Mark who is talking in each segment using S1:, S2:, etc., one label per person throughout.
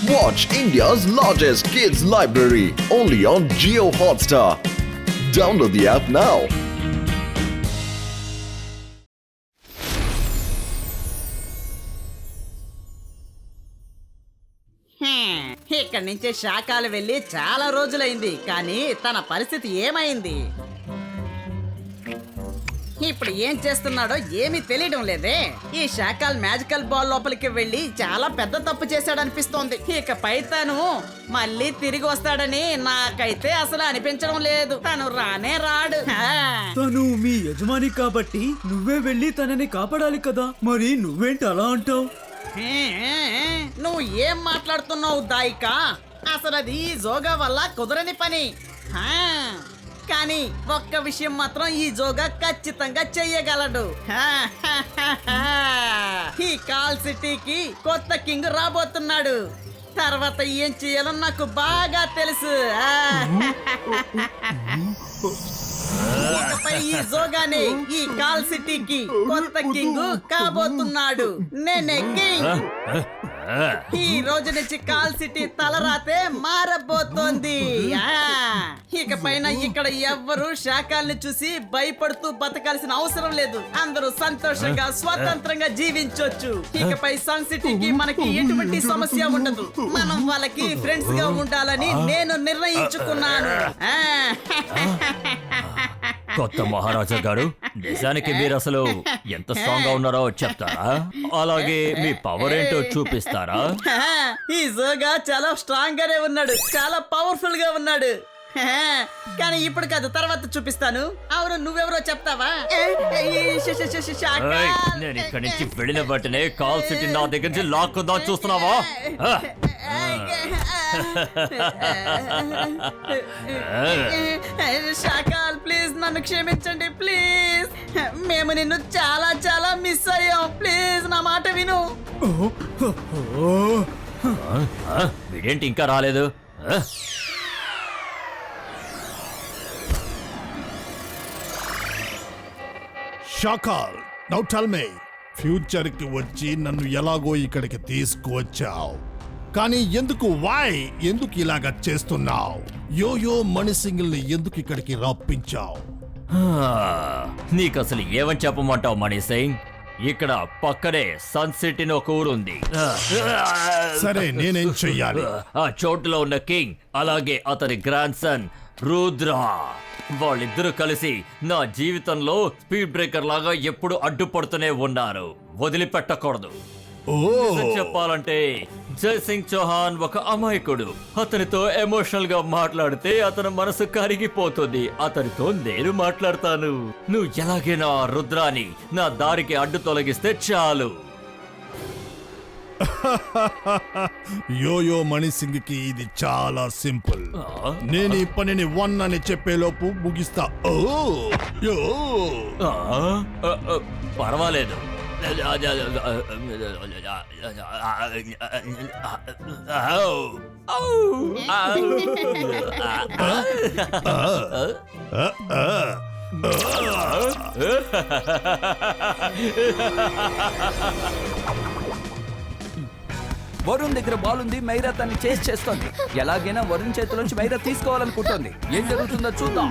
S1: Watch India's largest kids library only on Jio Hotstar. Download the app now.
S2: ఇక్కడి నుంచి శాఖలు వెళ్ళి చాలా రోజులైంది, కానీ తన పరిస్థితి ఏమైంది? ఇప్పుడు ఏం చేస్తున్నాడో ఏమీ తెలియడం లేదే. ఈ శాఖల్ మ్యాజికల్ బాల్ లోపలికి వెళ్ళి చాలా పెద్ద తప్పు చేశాడనిపిస్తోంది. ఇకపై తను మళ్ళీ తిరిగి వస్తాడని నాకైతే అసలు అనిపించడం లేదు. తను రానే రాడు.
S3: తను మీ యజమాని కాబట్టి నువ్వే వెళ్ళి తనని కాపాడాలి కదా, మరి నువ్వేంటి అలా అంటావు?
S2: నువ్వు ఏం మాట్లాడుతున్నావు దాయికా? అసలు అది జోగా వల్ల కుదరని పని. కానీ ఒక్క విషయం మాత్రం ఈ జోగా ఖచ్చితంగా చెయ్యగలడు. ఈ కాల్ సిటీకి కొత్త కింగ్ రాబోతున్నాడు. తర్వాత ఏం చేయాలో నాకు బాగా తెలుసు. ఇకపై ఈ జోగానే ఈ కాల్ సిటీకి కొత్త కింగ్ కాబోతున్నాడు. నేనే కింగ్. ఈ రోజు నుంచి కాల్ సిటీ తలరాతే మారబోతోంది. ఇకపైన ఇక్కడ ఎవ్వరూ శాఖల్ని చూసి భయపడుతూ బతకాల్సిన అవసరం లేదు. అందరూ సంతోషంగా స్వతంత్రంగా జీవించొచ్చు. ఇకపై సన్ సిటీకి మనకి ఎటువంటి సమస్య ఉండదు. మనం వాళ్ళకి ఫ్రెండ్స్ గా ఉండాలని నేను నిర్ణయించుకున్నాను.
S4: కొత్త మహారాజా గారు, నిజానికి మీరు అసలు ఎంత స్ట్రాంగ్ గా ఉన్నారో చెప్తారా? అలాగే మీ పవర్ ఏంటో చూపిస్తారా?
S2: ఈ జోగా చాలా స్ట్రాంగ్ గానే ఉన్నాడు, చాలా పవర్ఫుల్ గా ఉన్నాడు. కానీ ఇప్పుడు కాదు, తర్వాత చూపిస్తాను. అవును, నువ్వెవరో చెప్తావా?
S4: నేను ఇక్కడి నుంచి వెళ్ళిన వెంటనే కాల్ సిటీ నా దగ్గర నుంచి లాక్కుందా చూస్తున్నావా?
S2: శాకాల్, ప్లీజ్ నన్ను క్షమించండి ప్లీజ్. మేము నిన్ను చాలా చాలా మిస్ అయ్యాం. ప్లీజ్ నా మాట విను.
S4: వీడేంటి ఇంకా రాలేదు?
S5: Shakaal, now tell me, future కి వచ్చి నన్ను ఎలాగో ఇక్కడికి తీసుకువచ్చావు, కానీ ఎందుకు ఎందుకు ఇలాగా చేస్తున్నావు? యోయో మణిసింగిల్ ని ఎందుకు ఇక్కడికి రప్పించావు?
S4: నీకు అసలు ఏమని చెప్పమంటావు మణి సింగ్? ఇక్కడ పక్కనే సన్ సిటీ ఒక ఊరుంది.
S5: సరే, నేనేం చెయ్యాలి?
S4: ఆ చోటులో ఉన్న కింగ్ అలాగే అతని గ్రాండ్ సన్ రుద్ర, వాళ్ళిద్దరూ కలిసి నా జీవితంలో స్పీడ్ బ్రేకర్ లాగా ఎప్పుడు అడ్డుపడుతూనే ఉన్నారు. వదిలిపెట్టకూడదు. చెప్పాలంటే జై సింగ్ చౌహాన్ ఒక అమాయకుడు. అతనితో ఎమోషనల్ గా మాట్లాడితే అతని మనసు కరిగిపోతుంది. అతనితో నేను మాట్లాడతాను. నువ్వు ఎలాగైనా రుద్రాని నా దారికి అడ్డు తొలగిస్తే చాలు.
S5: యోయో మణిసింగ్ కి ఇది చాలా సింపుల్. నేను ఈ పనిని 1 అని చెప్పేలోపు ముగిస్తా.
S4: పర్వాలేదు.
S3: వరుణ్ దగ్గర బాల్ ఉంది, మైరా తన్ని చేసి చేస్తోంది. ఎలాగైనా వరుణ్ చేతిలోంచి మైరా తీసుకోవాలనుకుంటోంది. ఏం జరుగుతుందో చూద్దాం.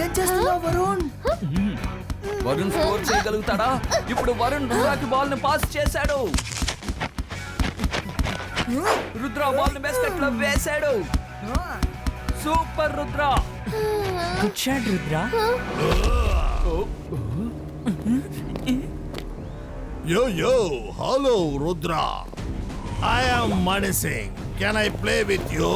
S3: ఏం చేస్తున్నావు వరుణ్? వరుణ్ స్కోర్ చేయగలుగుతాడా? ఇప్పుడు వరుణ్ రుద్రాకి బాల్ ని పాస్ చేశాడు. రుద్ర బాల్ ని బాస్కెట్ లో వేశాడు. Super Rudra. Good shot Rudra.
S5: Yo, hello Rudra. I am Mani Singh. Can I play with you?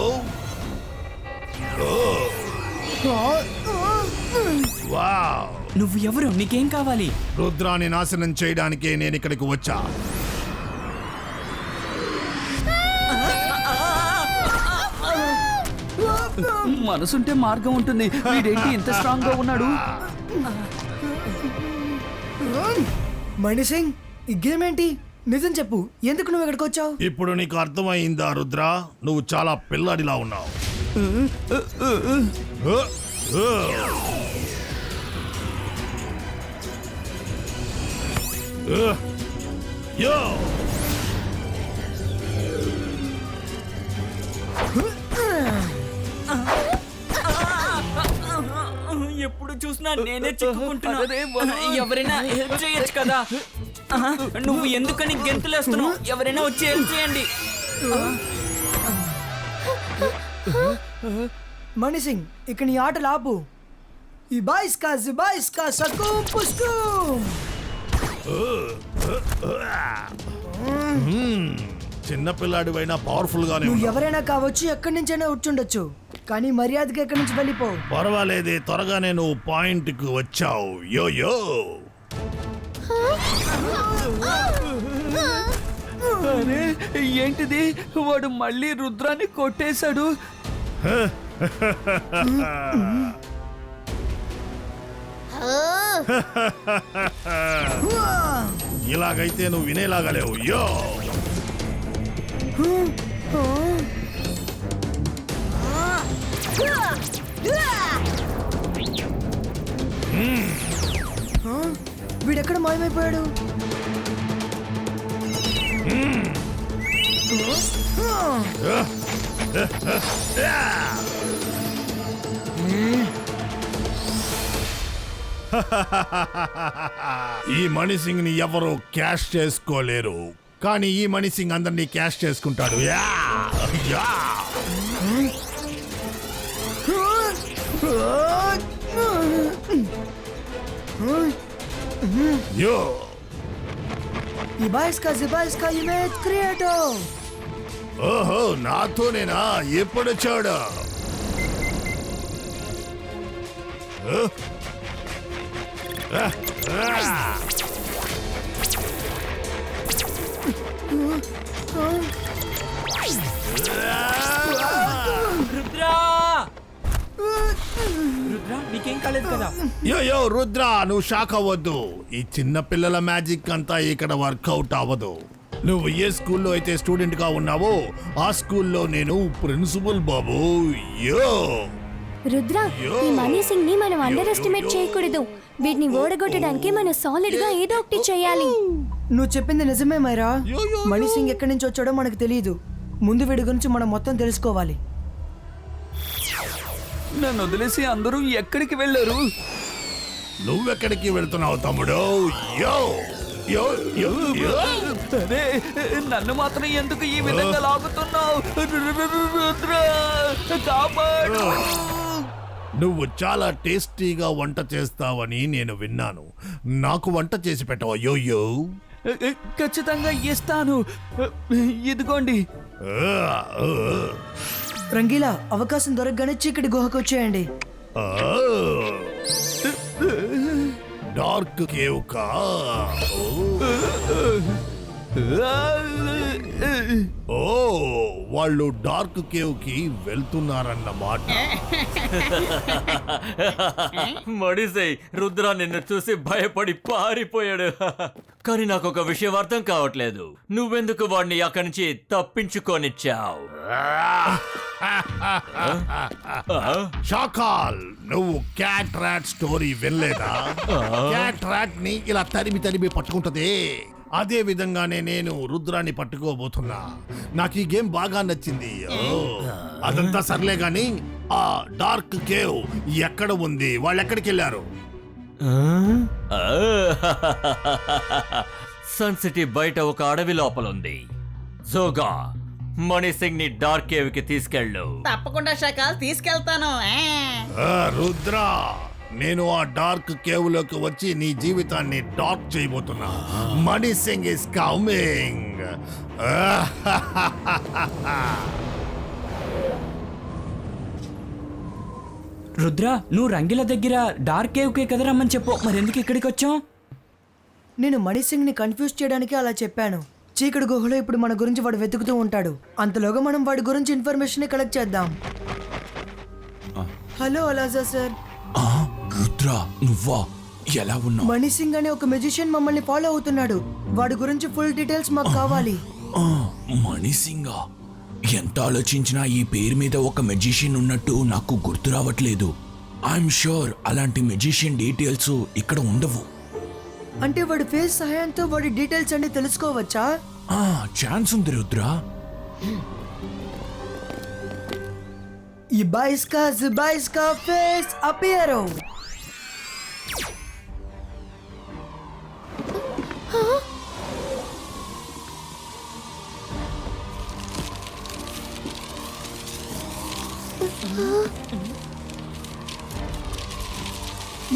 S5: Wow.
S3: నువ్వు ఎవరు? నీకేం కావాలి?
S5: రుద్రాని నాశనం చేయడానికే నేను ఇక్కడికి వచ్చా.
S3: మనసుంటే మార్గం ఉంటుంది. వీడేంటి ఇంత స్ట్రాంగ్ గా ఉన్నాడు?
S6: మణిసింగ్, ఈ గేమ్ ఏంటి? నిజం చెప్పు, ఎందుకు నువ్వు ఇక్కడికి వచ్చావు?
S5: ఇప్పుడు నీకు అర్థమైందా రుద్ర? నువ్వు చాలా పిల్లాడిలా ఉన్నావు.
S3: చూసినా నేనే చిక్కుకుంటున్నా. ఎవరైనా హెల్ప్ చేయొచ్చు కదా. నువ్వు ఎందుకని గెంతులేస్తున్నావు? ఎవరైనా వచ్చి హెల్ప్ చేయండి.
S6: మణి సింగ్, ఇక నీ ఆటలు ఆపు. ఈ బాయిస్ కా సకు పుష్కు.
S5: చిన్నపిల్లాడివైనా పవర్ఫుల్ గానే
S6: నువ్వు
S5: ఉన్నావు.
S6: ఎవరైనా కావచ్చు, ఎక్కడి నుంచైనా వచ్చుండొచ్చు, కానీ మర్యాదగా ఎక్కడి నుంచి వెళ్ళిపో.
S5: పర్వాలేదే, త్వరగానే నువ్వు పాయింట్ కు వచ్చావు. యో యో
S3: అరే ఏంటిది? వాడు మళ్ళీ రుద్రాన్ని కొట్టేశాడు.
S5: ఇలాగైతే నువ్వు వినేలాగా లేవు. యో
S6: వీడెక్కడ మాయమైపోయాడు?
S5: ఈ మణి సింగ్ ని ఎవరు క్యాష్ చేసుకోలేరు, కానీ ఈ మణి సింగ్ అందరినీ క్యాష్ చేసుకుంటాడు. యా యా యో
S6: ఈ బాయిస్ కా ఇమేజ్ క్రియేటర్.
S5: ఓహో, నాతోనేనా? ఎప్పుడు చూడు.
S3: రుద్రా, రుద్రా నీకేం కాలేదు కదా?
S5: యో యో రుద్ర, నువ్వు షాక్ అవ్వద్దు. ఈ చిన్న పిల్లల మ్యాజిక్ అంతా ఇక్కడ వర్కౌట్ అవ్వదు. నువ్వు ఏ స్కూల్లో అయితే స్టూడెంట్ గా ఉన్నావో ఆ స్కూల్లో నేను ప్రిన్సిపల్ బాబు. యో
S7: రుద్ర, ఈ మనీ సింగ్ ని మనం అండర్ ఎస్టిమేట్ చేయకూడదు. వీటిని ఓడగొట్టడానికి మనం సాలిడ్ గా ఏదో ఒకటి చేయాలి.
S6: నువ్వు చెప్పింది నిజమే మైరా. మణి సింగ్ ఎక్కడి నుంచి వచ్చాడో మనకు తెలియదు. ముందు వీడి గురించి మనం మొత్తం తెలుసుకోవాలి.
S3: నన్ను వదిలేసి అందరూ ఎక్కడికి వెళ్ళారు?
S5: నువ్వెక్కడికి వెళ్తున్నావు తమ్ముడు? యో యో యో యో
S3: అరే నన్ను మాత్రం ఎందుకు ఈ విధంగా లాగుతున్నావు? రుద్రా, కాపాడు.
S5: నువ్వు చాలా టేస్టీగా వంట చేస్తావని నేను విన్నాను. నాకు వంట చేసి పెట్టవా? యో యో
S3: ఖచ్చితంగా ఇస్తాను. ఇదిగోండి.
S6: రంగీలా, అవకాశం దొరకగానే చీకటి గుహకు వచ్చేయండి.
S5: డార్క్ కేవ్ కా? ఓ, వాళ్ళు డార్క్ కేవ్ కి వెళ్తున్నారన్నమాట.
S4: మడిసై రుద్ర నిన్ను చూసి భయపడి పారిపోయాడు. కానీ నాకు ఒక విషయం అర్థం కావట్లేదు. నువ్వెందుకు వాడిని అక్కడి నుంచి తప్పించుకొనిచ్చావు?
S5: షాకాల్, నువ్వు క్యాట్ రాట్ స్టోరీ వినలేదా? క్యాట్ రాట్ ని ఇలా తరిమి తరిమి పట్టుకుంటది. అదే విధంగానే నేను రుద్రాన్ని పట్టుకోబోతున్నా. నాకు ఈ గేమ్ బాగా నచ్చింది. అదంతా సర్లే గాని ఆ డార్క్ కేవ్ ఎక్కడ ఉంది? వాళ్ళు ఎక్కడికి వెళ్ళారు?
S4: సన్ సిటీ బయట ఒక అడవి లోపల ఉంది. జోగా, మణి సింగ్ ని డార్క్ కేవ్ కి తీసుకెళ్ళు.
S2: తప్పకుండా షకాల్ తీసుకెళ్తాను.
S5: రుద్ర, నేను ఆ డార్క్ కేవ్ లోకి వచ్చి నీ జీవితాన్ని డార్క్ చేయబోతున్నా. Mani Singh is coming.
S3: రుద్ర, నువ్వు రంగిల దగ్గర డార్క్ కేవ్ కే కదా రమ్మని చెప్పు. మరి ఎందుకు ఇక్కడికి వచ్చావు?
S6: నేను మణి సింగ్ ని కన్ఫ్యూజ్ చేయడానికి అలా చెప్పాను. చీకటి గుహలో ఇప్పుడు మన గురించి వాడు వెతుకుతూ ఉంటాడు. అంతలోగా మనం వాడి గురించి ఇన్ఫర్మేషన్ కలెక్ట్ చేద్దాం. హలో అలాజా సార్.
S8: రుద్ర, నువ్వా? ఎలా ఉన్నావు?
S6: మణి సింగ్ అనే ఒక మెజిషియన్ మమ్మల్ని ఫాలో అవుతున్నాడు. వాడి గురించి ఫుల్ డీటెయిల్స్ మాకు కావాలి.
S8: మణి సింగా? ఎంత ఆలోచించినా ఈ పేరు మీద ఒక మెజిషియన్ ఉన్నట్టు నాకు గుర్తు రావట్లేదు. ఐఎమ్ షూర్ అలాంటి మెజిషియన్ డీటెయిల్స్ ఇక్కడ ఉండవు.
S6: అంటే వాడి ఫేస్ సహాయంతో వాడి డీటెయిల్స్ అన్ని తెలుసుకోవచ్చా?
S8: ఛాన్స్ ఉంది రుద్ర.
S6: ఈ బాయిస్ కా ఫేస్ అపియరో.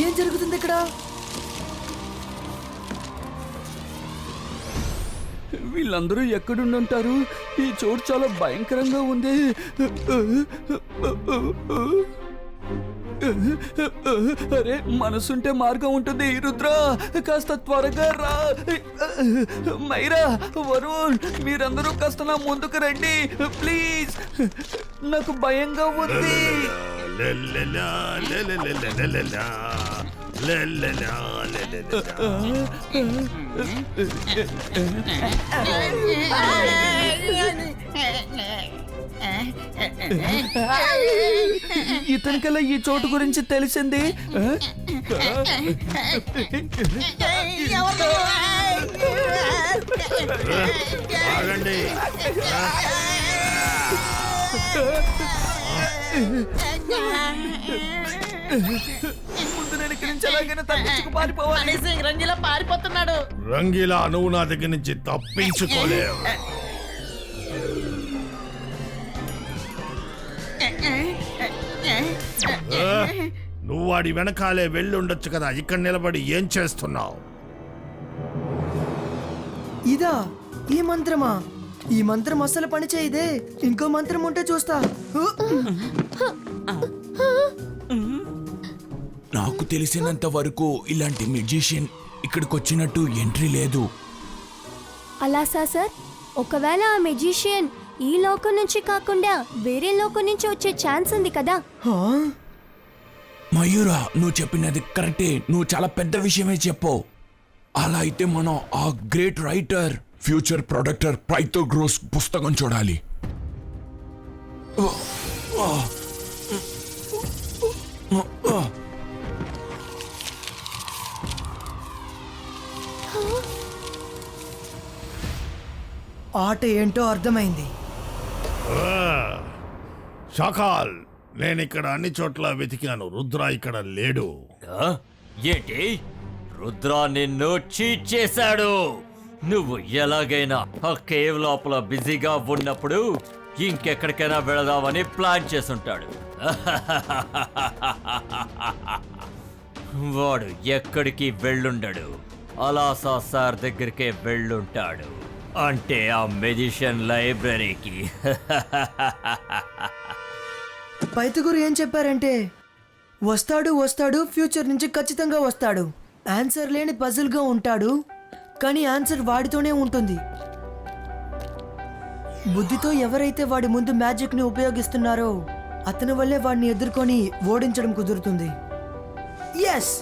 S6: ఏం జరుగుతుంది ఇక్కడ?
S3: వీళ్ళందరూ ఎక్కడుండుంటారు? ఈ చోటు చాలా భయంకరంగా ఉంది. అరే, మనసుంటే మార్గం ఉంటుంది. రుద్ర, కాస్త త్వరగా రా. మైరా, వరుణ్, మీరందరూ కాస్త నా ముందుకు రండి ప్లీజ్. నాకు భయంగా ఉంది. ఇతనికల్లా ఈ చోటు గురించి తెలిసింది.
S5: ఆగండి.
S3: ముందు నేను ఇక్కడి నుంచి ఎలాగైనా తప్పించుకు పారిపోవాలి.
S2: మణి సింగ్ రంగిలా పారిపోతున్నాడు.
S5: రంగీలా, నువ్వు నా దగ్గర నుంచి తప్పించుకోలేవు. నువ్వు వాడి వెనకాలే వెళ్ళి ఉండొచ్చు కదా, ఇక్కడ నిలబడి ఏం చేస్తున్నావు?
S6: ఇదా ఈ మంత్రమా? ఈ మంత్రం అస్సలు పని చేయదే. ఇంకో మంత్రం ఉంటే చూస్తా.
S8: నాకు తెలిసినంత వరకు ఇలాంటి మెజిషియన్ ఇక్కడికి వచ్చినట్టు ఎంట్రీ లేదు.
S7: అలా సార్, ఒకవేళ ఆ మెజిషియన్ ఈ లోకం నుంచి కాకుండా వేరే లోకం నుంచి వచ్చే ఛాన్స్ ఉంది కదా.
S6: హా?
S8: మయూరా, నువ్వు చెప్పినది కరెక్టే. నువ్వు చాలా పెద్ద విషయమే చెప్పు. అలా అయితే మనం ఆ great writer, future protector Pythagoras పుస్తకం చూడాలి.
S6: ఆట ఏంటో అర్థమైంది.
S5: షాకాల్, నేను ఇక్కడ అన్ని చోట్ల వెతికాను. రుద్ర ఇక్కడ లేడు.
S4: ఆ? ఏంటి? రుద్ర నిన్ను చీట్ చేశాడు. నువ్వు ఎలాగైనా ఆ కేవ్ లోపల బిజీగా ఉన్నప్పుడు ఇంకెక్కడికైనా వెళదామని ప్లాన్ చేసుంటాడు. వాడు ఎక్కడికి వెళ్ళుండడు. అలాసా సార్ దగ్గరికే వెళ్ళుంటాడు. అంటే ఆ మెజిషియన్ లైబ్రరీకి.
S6: పైథాగరస్ ఏం చెప్పారంటే వస్తాడు ఫ్యూచర్ నుంచి ఖచ్చితంగా వస్తాడు. ఆన్సర్ లేని పజిల్గా ఉంటాడు, కానీ ఆన్సర్ వాడితోనే ఉంటుంది. బుద్ధితో ఎవరైతే వాడి ముందు మ్యాజిక్ ని ఉపయోగిస్తున్నారో అతని వల్లే వాడిని ఎదుర్కొని ఓడించడం కుదురుతుంది. ఎస్,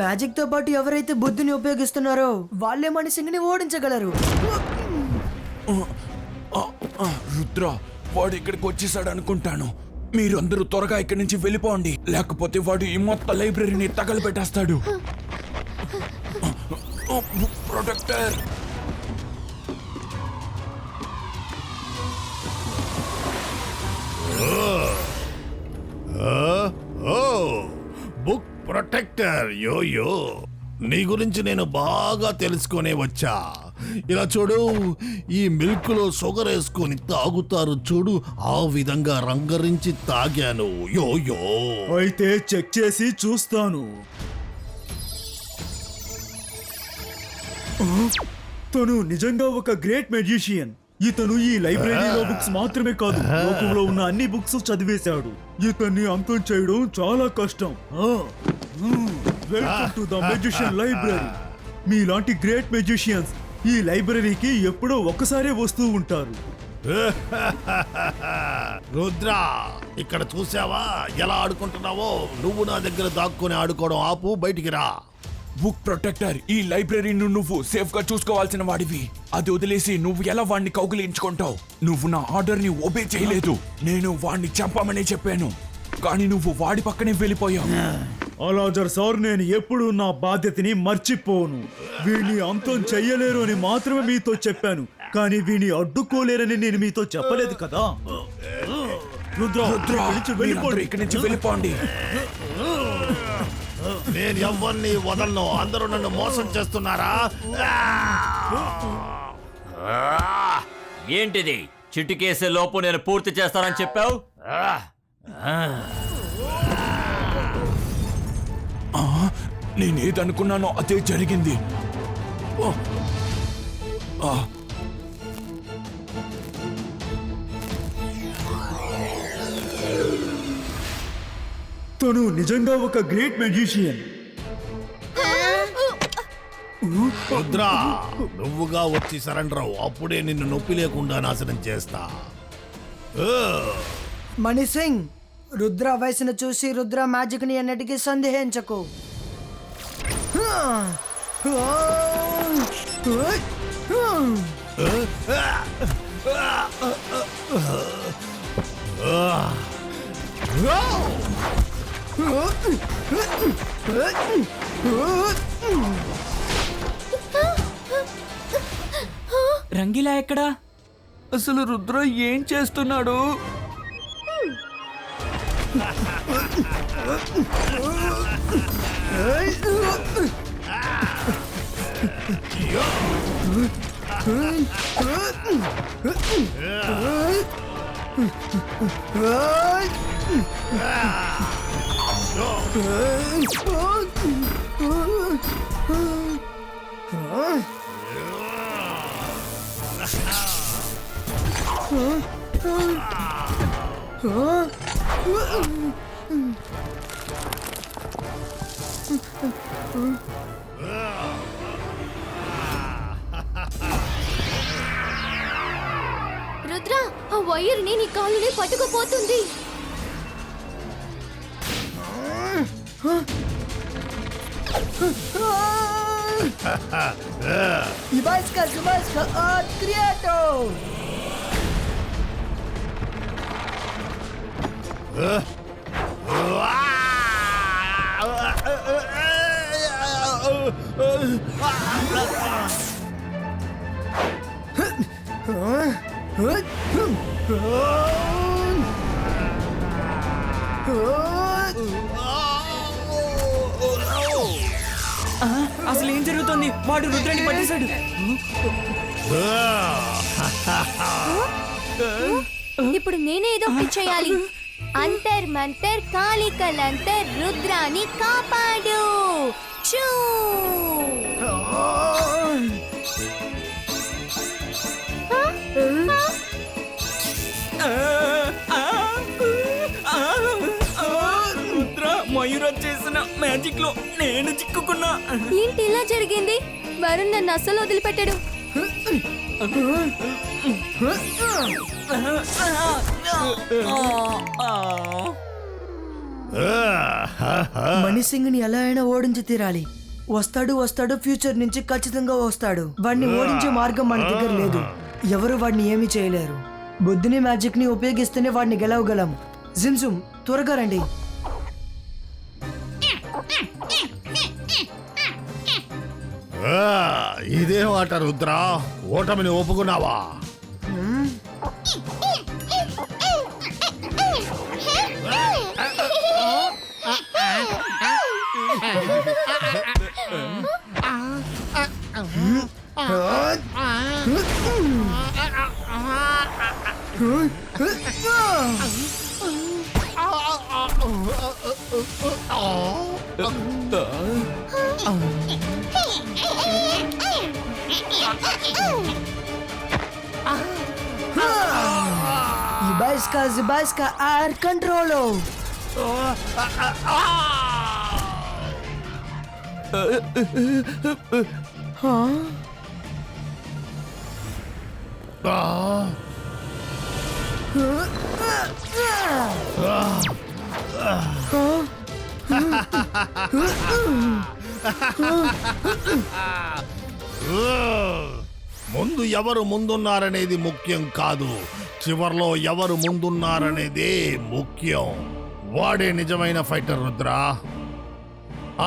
S6: మ్యాజిక్ తో పాటు ఎవరైతే బుద్ధిని ఉపయోగిస్తున్నారో వాళ్ళే మణి సింగ్ ని ఓడించగలరు.
S8: రుద్ర, వాడు ఇక్కడికి వచ్చేసాడు అనుకుంటాను. మీరు అందరూ త్వరగా ఇక్కడి నుంచి వెళ్ళిపోండి, లేకపోతే వాడు ఈ మొత్తం లైబ్రరీని తగలబెట్టేస్తాడు. Protector,
S5: book protector. యోయో, నీ గురించి నేను బాగా తెలుసుకునే వచ్చా. ఇలా చూడు, ఈ మిల్క్ లో షుగర్ వేసుకొని తాగుతారు చూడు, ఆ విధంగా రంగరించి తాగాను. యోయో,
S9: అయితే చెక్ చేసి చూస్తాను. తను నిజంగా ఒక గ్రేట్ మెజిషియన్. ఇతను ఈ లైబ్రరీలో బుక్స్ మాత్రమే కాదు, లోకంలో ఉన్న అన్ని బుక్స్ చదివేశాడు. ఇతన్ని అంతం చేయడం చాలా కష్టం. Welcome to the magician library. మీలాంటి గ్రేట్ మెజిషియన్స్ ఈ లైబ్రరీకి ఎప్పుడో ఒకసారే వస్తూ ఉంటారు.
S5: రుద్ర, ఇక్కడ చూసావా ఎలా ఆడుకుంటున్నావో? నువ్వు నా దగ్గర దాక్కుని ఆడుకోవడం ఆపు, బయటికి రా.
S8: బుక్ ప్రొటెక్టర్, ఈ లైబ్రరీని నువ్వు సేఫ్ గా చూసుకోవాల్సిన వాడివి. అది వదిలేసి నువ్వు ఎలా వాడిని కౌగిలించుకుంటావు? నువ్వు నా ఆర్డర్ ని ఒబే చేయలేదు. నేను వాడిని చంపమని చెప్పాను, కానీ నువ్వు వాడి పక్కనే వెళ్ళిపోయావు.
S9: అలాజర్ సార్, నేను ఎప్పుడు నా బాధ్యతని మర్చిపోను. వీణ్ణి అంతం చెయ్యలేరు అని మాత్రమే మీతో చెప్పాను, కానీ వీణ్ణి అడ్డుకోలేరని నేను మీతో చెప్పలేదు కదా. రుద్ర,
S8: మీరందరూ ఇక్కడి నుంచి వెళ్ళిపోండి.
S5: నేను ఎవరిని వదలను. అందరూ నన్ను మోసం చేస్తున్నారా?
S4: ఏంటిది? చిటికేసే లోపు నేను పూర్తి చేస్తానని చెప్పావు.
S8: నేనేదనుకున్నానో అదే జరిగింది.
S9: తను నిజంగా ఒక గ్రేట్ మెజిషియన్.
S5: రుద్రా, నువ్వుగా వచ్చి సరెండర్ అవ్వు. అప్పుడే నిన్ను నొప్పి లేకుండా నాశనం చేస్తా.
S6: మణి సింగ్, రుద్ర వయసును చూసి రుద్ర మ్యాజిక్ ని అన్నిటికీ సందేహించకు.
S3: రంగీలా ఎక్కడా? అసలు రుద్ర ఏం చేస్తున్నాడు?
S7: రుద్ర, ఆ వైర్ని నీ కాలుని పట్టుకుపోతుంది.
S6: Ibaiska, Zubaiska, Criato!
S3: అసలు ఏం జరుగుతుంది? వాడు రుద్రాన్ని పట్టేశాడు.
S7: ఇప్పుడు నేనే ఏదో ఒకటి చేయాలి. అంతర్ మంతర్ కాళికలంతర్ రుద్రాన్ని కాపాడు. చూ!
S3: రుద్ర, మయూర చేసిన మ్యాజిక్ లో నేను చిక్కుకున్నా.
S7: ఏంటి ఇలా జరిగింది? వరుణ్ నన్ను అస్సలు వదిలిపెట్టాడు.
S6: మణిసింగ్ ని ఎలా అయినా ఓడించి తీరాలి. వస్తాడు ఫ్యూచర్ నుంచి ఖచ్చితంగా వస్తాడు. వాడిని ఓడించే మార్గం మన దగ్గర లేదు. ఎవరు వాడిని ఏమీ చేయలేరు. బుద్ధిని మ్యాజిక్ ని ఉపయోగిస్తేనే వాడిని గెలవగలం. జిమ్జుమ్, త్వరగా రండి.
S5: ఇదే మాట రుద్రా, ఓటమిని ఒప్పుకున్నావా?
S6: Ibaiska, Zibaiska, air control. ముందు ఎవరు ముందున్నారనేది ముఖ్యం కాదు, చివర్లో ఎవరు ముందున్నారనేదే ముఖ్యం. వాడే నిజమైన fighter Rudra.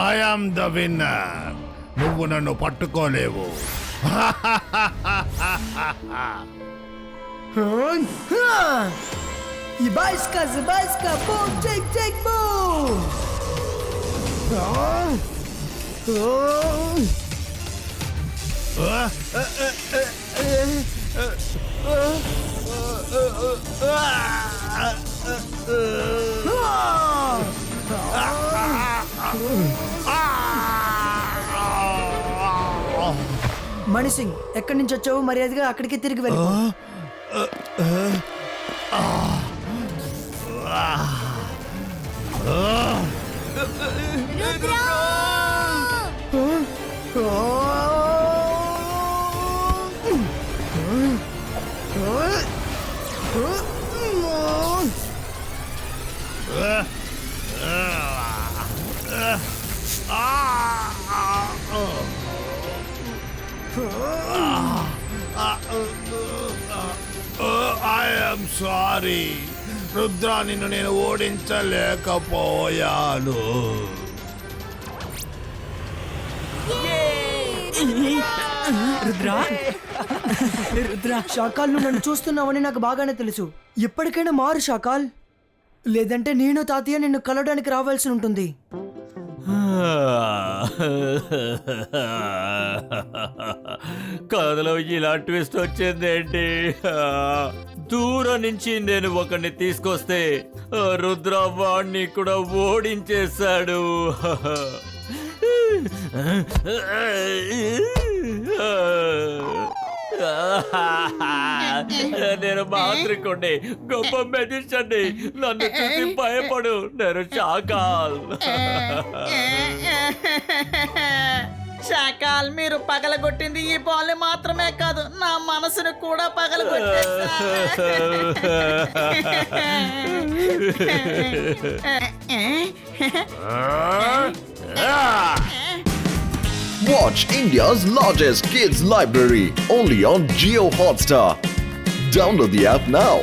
S6: I am the winner. నువ్వు నన్ను పట్టుకోలేవు. Ibaiska, Zibaiska, boom, take, boom. మణి సింగ్, ఎక్కడి నుంచి వచ్చావు? మర్యాదగా అక్కడికి తిరిగి వెళ్ళిపో.
S5: ఐఎమ్ సారీ రుద్ర, నిన్ను నేను ఓడించలేకపోయాను.
S6: షాకాల్, నువ్వు నన్ను చూస్తున్నావని నాకు బాగానే తెలుసు. ఎప్పటికైనా మారు షాకాల్, లేదంటే నేను తాతయ్య నిన్ను కలవడానికి రావాల్సి ఉంటుంది.
S4: కథలో ఇలా ట్విస్ట్ వచ్చిందేంటి? దూరం నుంచి నేను ఒకరిని తీసుకొస్తే రుద్ర వాణ్ణి కూడా ఓడించేశాడు. నేను మాత్రికుండి, గొప్ప మెజిషియన్ని. నన్ను చూసి భయపడు, నేను షాకాల్.
S2: షాకాల్, మీరు పగలగొట్టింది ఈ బాల్ మాత్రమే కాదు, నా మనసును కూడా
S1: Watch India's largest kids library only on Jio Hotstar. Download the app now.